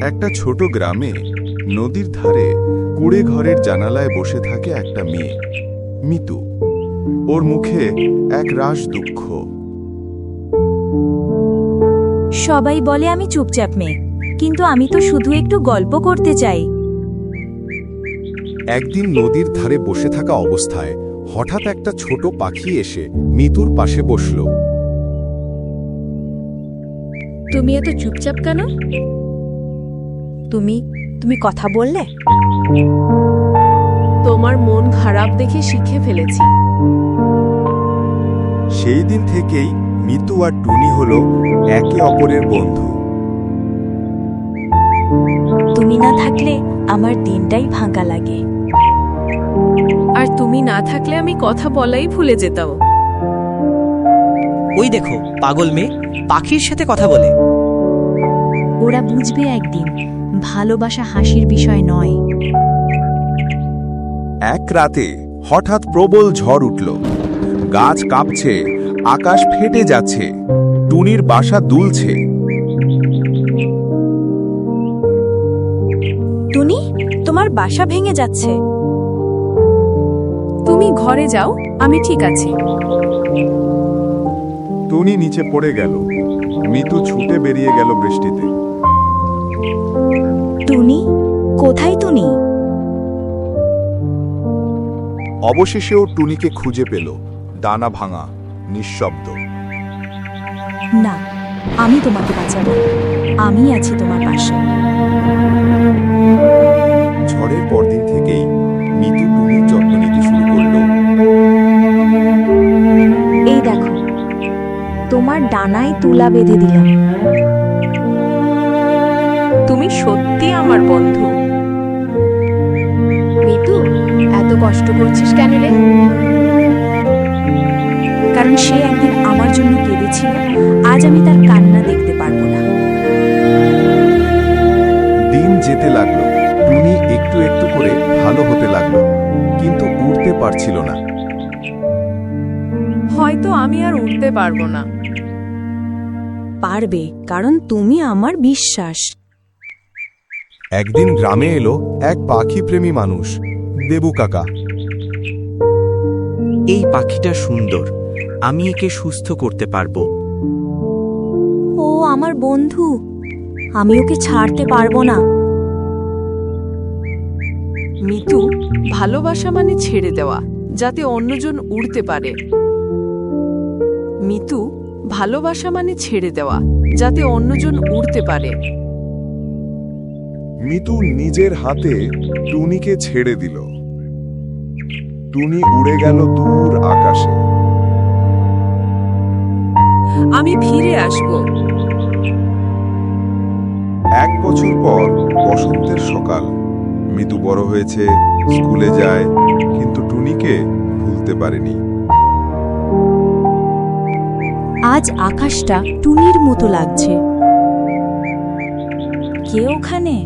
একটা ছোট গ্রামে নদীর ধারে কুড়ে ঘরের জানালায় বসে থাকে একটা মেয়ে, মিতু। ওর মুখে এক রাশ দুঃখ। সবাই বলে আমি চুপচাপ মেয়ে, কিন্তু আমি তো শুধু একটু গল্প করতে চাই। একদিন নদীর ধারে বসে থাকা অবস্থায় হঠাৎ একটা ছোট পাখি এসে মিতুর পাশে বসল। তুমি এত চুপচাপ কেন? তুমি কথা বললে? তোমার মন খারাপ দেখে শিখে ফেলেছি। সেই দিন থেকেই মিতু আর টুনি হলো একে অপরের বন্ধু। তুমি না থাকলে আমার দিনটাই ভাঙা লাগে। আর তুমি না থাকলে আমি কথা বলাই ভুলে যেতাম। ওই দেখো পাগল মেয়ে পাখির সাথে কথা বলে। ওরা বুঝবে একদিন ভালোবাসা হাসির বিষয় নয়। এক রাতে হঠাৎ প্রবল ঝড় উঠল। গাছ কাঁপছে, আকাশ ফেটে যাচ্ছে, টুনির বাসা দুলছে। টুনি, তোমার বাসা ভেঙে যাচ্ছে। তুমি ঘরে যাও, আমি ঠিক আছি। টুনি নিচে পড়ে গেল। মিতু ছুটে বেরিয়ে গেল বৃষ্টিতে। টুনি, কোথায় টুনি? অবশেষে ও টুনিকে খুঁজে পেল, ডানা ভাঙা, নিঃশব্দ। না, আমি তোমাকে বাঁচাবো। আমি আছি তোমার পাশে। ঝড়ের পরদিন থেকেই মিতু টুনির যত্ন নিতে শুরু করল। এই দেখো, তোমার ডানায় তুলা বেঁধে দিলাম। তুমি সত্যি আমার বন্ধু। মিতু, এত কষ্ট করছিস কেন রে? কারণ সে একদিন আমার জন্য কেঁদেছিল, আজ আমি তার কান্না দেখতে পারবো না। দিন যেতে লাগলো, টুনি একটু একটু করে ভালো হতে লাগলো, কিন্তু উড়তে পারছিল না। হয়তো আমি আর উঠতে পারবো না। পারবে, কারণ তুমি আমার বিশ্বাস। একদিন গ্রামে এলো এক পাখি প্রেমী মানুষ, দেবু কাকা। এই পাখিটা সুন্দর, আমি একে সুস্থ করতে পারবো। ও আমার বন্ধু, আমি ওকে ছাড়তে পারবো না। মিতু, ভালোবাসা মানে ছেড়ে দেওয়া, যাতে অন্যজন উড়তে পারে। মিতু, ভালোবাসা মানে ছেড়ে দেওয়া, যাতে অন্যজন উড়তে পারে। মিতু নিজের হাতে টুনিকে ছেড়ে দিল। টুনি উড়ে গেল দূর আকাশে। আমি ফিরে আসব। 1 বছর পর বসন্তের সকাল। মিতু বড় হয়েছে, স্কুলে যায়, কিন্তু টুনিকে ভুলতে পারেনি। আজ আকাশটা টুনির মতো লাগছে। কে ওখানে?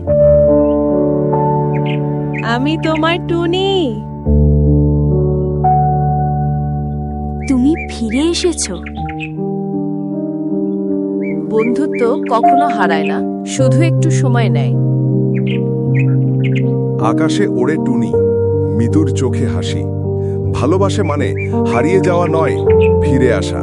আমি তোমার টুনি। তুমি ফিরে এসেছো। বন্ধুত্ব কখনো হারায় না, শুধু একটু সময় নেয়। আকাশে ওড়ে টুনি, মিতুর চোখে হাসি। ভালোবাসে মানে হারিয়ে যাওয়া নয়, ফিরে আসা।